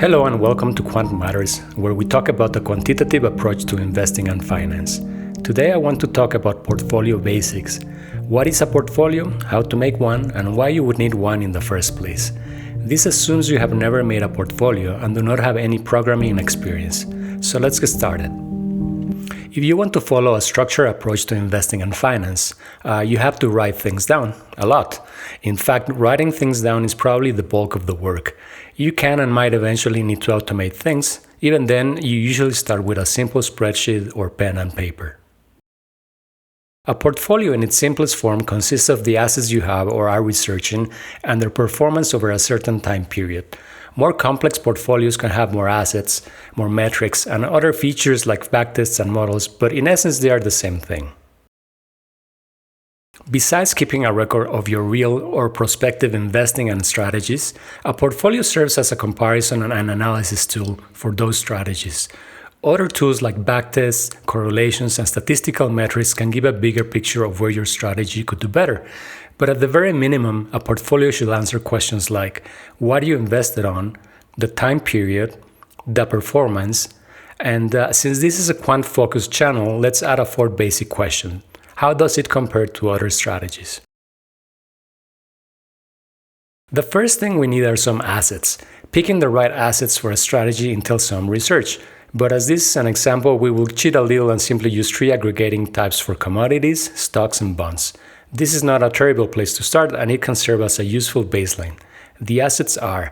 Hello and welcome to Quant Matters, where we talk about the quantitative approach to investing and finance. Today I want to talk about portfolio basics. What is a portfolio, how to make one, and why you would need one in the first place. This assumes you have never made a portfolio and do not have any programming experience. So let's get started. If you want to follow a structured approach to investing and finance, you have to write things down a lot. In fact, writing things down is probably the bulk of the work. You can and might eventually need to automate things. Even then, you usually start with a simple spreadsheet or pen and paper. A portfolio in its simplest form consists of the assets you have or are researching and their performance over a certain time period. More complex portfolios can have more assets, more metrics, and other features like backtests and models, but in essence they are the same thing. Besides keeping a record of your real or prospective investing and strategies, a portfolio serves as a comparison and analysis tool for those strategies. Other tools like backtests, correlations, and statistical metrics can give a bigger picture of where your strategy could do better. But at the very minimum, a portfolio should answer questions like what you invested on, the time period, the performance, and since this is a quant-focused channel, let's add a fourth basic question. How does it compare to other strategies? The first thing we need are some assets. Picking the right assets for a strategy entails some research. But as this is an example, we will cheat a little and simply use three aggregating types for commodities, stocks, and bonds. This is not a terrible place to start, and it can serve as a useful baseline. The assets are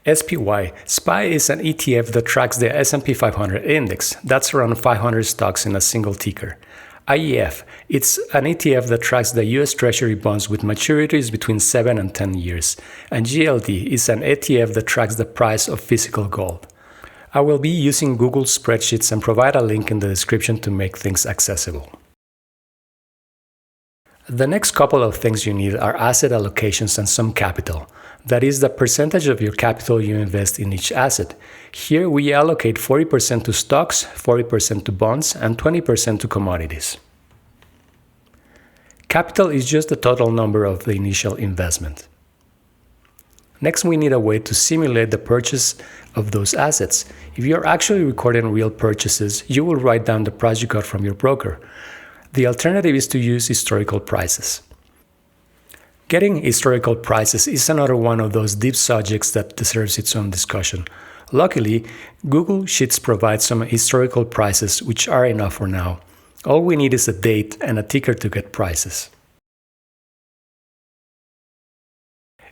SPY. SPY is an ETF that tracks the S&P 500 index. That's around 500 stocks in a single ticker. IEF. It's an ETF that tracks the US Treasury bonds with maturities between 7 and 10 years. And GLD is an ETF that tracks the price of physical gold. I will be using Google Spreadsheets and provide a link in the description to make things accessible. The next couple of things you need are asset allocations and some capital. That is the percentage of your capital you invest in each asset. Here we allocate 40% to stocks, 40% to bonds, and 20% to commodities. Capital is just the total number of the initial investment. Next, we need a way to simulate the purchase of those assets. If you're actually recording real purchases, you will write down the price you got from your broker. The alternative is to use historical prices. Getting historical prices is another one of those deep subjects that deserves its own discussion. Luckily, Google Sheets provides some historical prices, which are enough for now. All we need is a date and a ticker to get prices.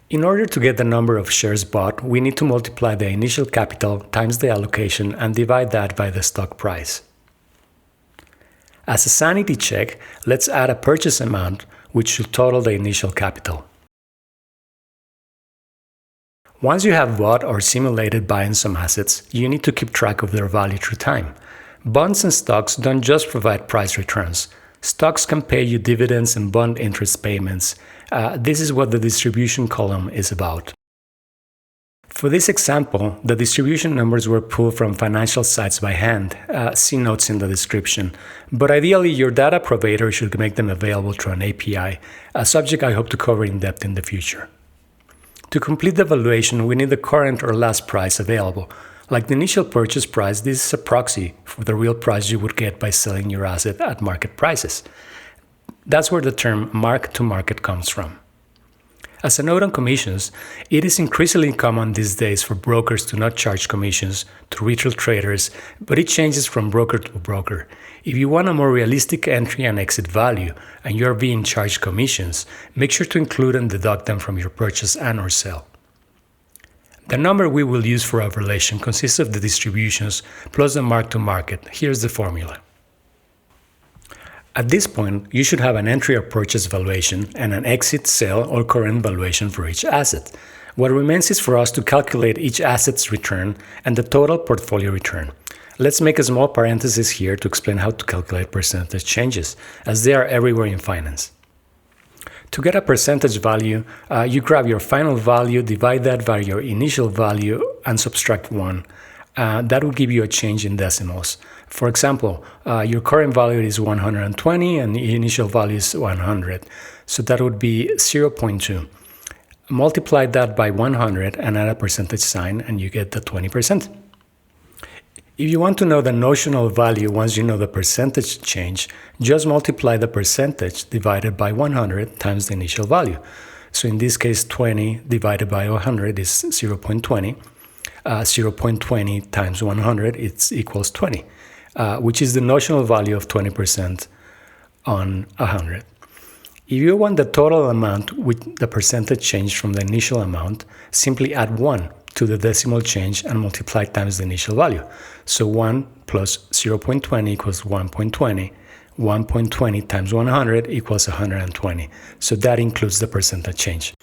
In order to get the number of shares bought, we need to multiply the initial capital times the allocation and divide that by the stock price. As a sanity check, let's add a purchase amount, which should total the initial capital. Once you have bought or simulated buying some assets, you need to keep track of their value through time. Bonds and stocks don't just provide price returns. Stocks can pay you dividends and bond interest payments. This is what the distribution column is about. For this example, the distribution numbers were pulled from financial sites by hand. See notes in the description. But ideally, your data provider should make them available through an API, a subject I hope to cover in depth in the future. To complete the valuation, we need the current or last price available. Like the initial purchase price, this is a proxy for the real price you would get by selling your asset at market prices. That's where the term mark-to-market comes from. As a note on commissions, it is increasingly common these days for brokers to not charge commissions to retail traders, but it changes from broker to broker. If you want a more realistic entry and exit value, and you are being charged commissions, make sure to include and deduct them from your purchase and/or sale. The number we will use for our valuation consists of the distributions plus the mark-to-market. Here's the formula. At this point, you should have an entry or purchase valuation and an exit, sale, or current valuation for each asset. What remains is for us to calculate each asset's return and the total portfolio return. Let's make a small parenthesis here to explain how to calculate percentage changes, as they are everywhere in finance. To get a percentage value, you grab your final value, divide that by your initial value, and subtract 1. That will give you a change in decimals. For example, your current value is 120 and the initial value is 100. So that would be 0.2. Multiply that by 100 and add a percentage sign, and you get the 20%. If you want to know the notional value once you know the percentage change, just multiply the percentage divided by 100 times the initial value. So in this case, 20 divided by 100 is 0.20. 0.20 times 100 equals 20, which is the notional value of 20% on 100. If you want the total amount with the percentage change from the initial amount, simply add 1 to the decimal change and multiply times the initial value. So 1 plus 0.20 equals 1.20. 1.20 times 100 equals 120. So that includes the percentage change.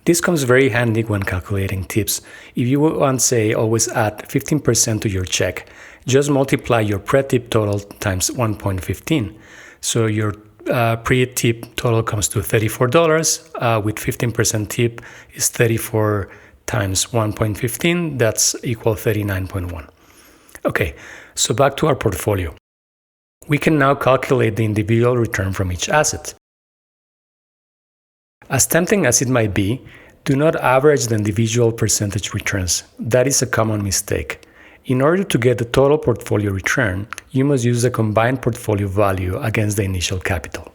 This comes very handy when calculating tips. If you want, say, always add 15% to your check, just multiply your pre-tip total times 1.15. So your pre-tip total comes to $34. With 15% tip is 34 times 1.15. That's equal 39.1. Okay, so back to our portfolio. We can now calculate the individual return from each asset. As tempting as it might be, do not average the individual percentage returns. That is a common mistake. In order to get the total portfolio return, you must use the combined portfolio value against the initial capital.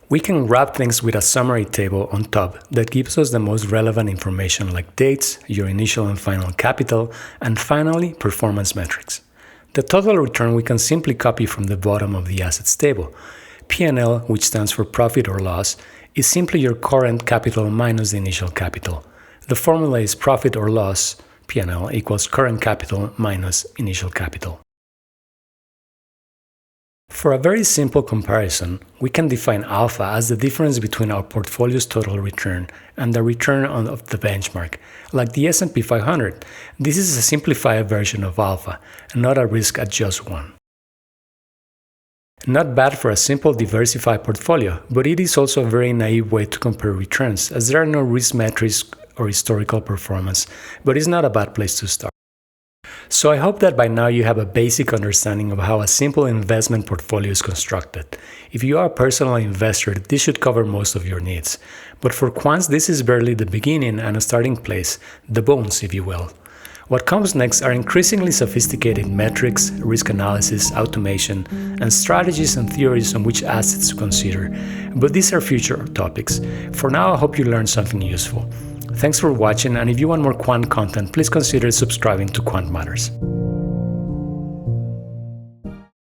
We can wrap things with a summary table on top that gives us the most relevant information like dates, your initial and final capital, and finally, performance metrics. The total return we can simply copy from the bottom of the assets table. P&L, which stands for profit or loss, is simply your current capital minus the initial capital. The formula is profit or loss, P&L, equals current capital minus initial capital. For a very simple comparison, we can define alpha as the difference between our portfolio's total return and the return of the benchmark. Like the S&P 500, this is a simplified version of alpha, and not a risk-adjusted one. Not bad for a simple diversified portfolio, but it is also a very naive way to compare returns, as there are no risk metrics or historical performance, but it's not a bad place to start. So I hope that by now you have a basic understanding of how a simple investment portfolio is constructed. If you are a personal investor, this should cover most of your needs. But for quants, this is barely the beginning and a starting place, the bones, if you will. What comes next are increasingly sophisticated metrics, risk analysis, automation, and strategies and theories on which assets to consider. But these are future topics. For now, I hope you learned something useful. Thanks for watching, and if you want more quant content, please consider subscribing to Quant Matters.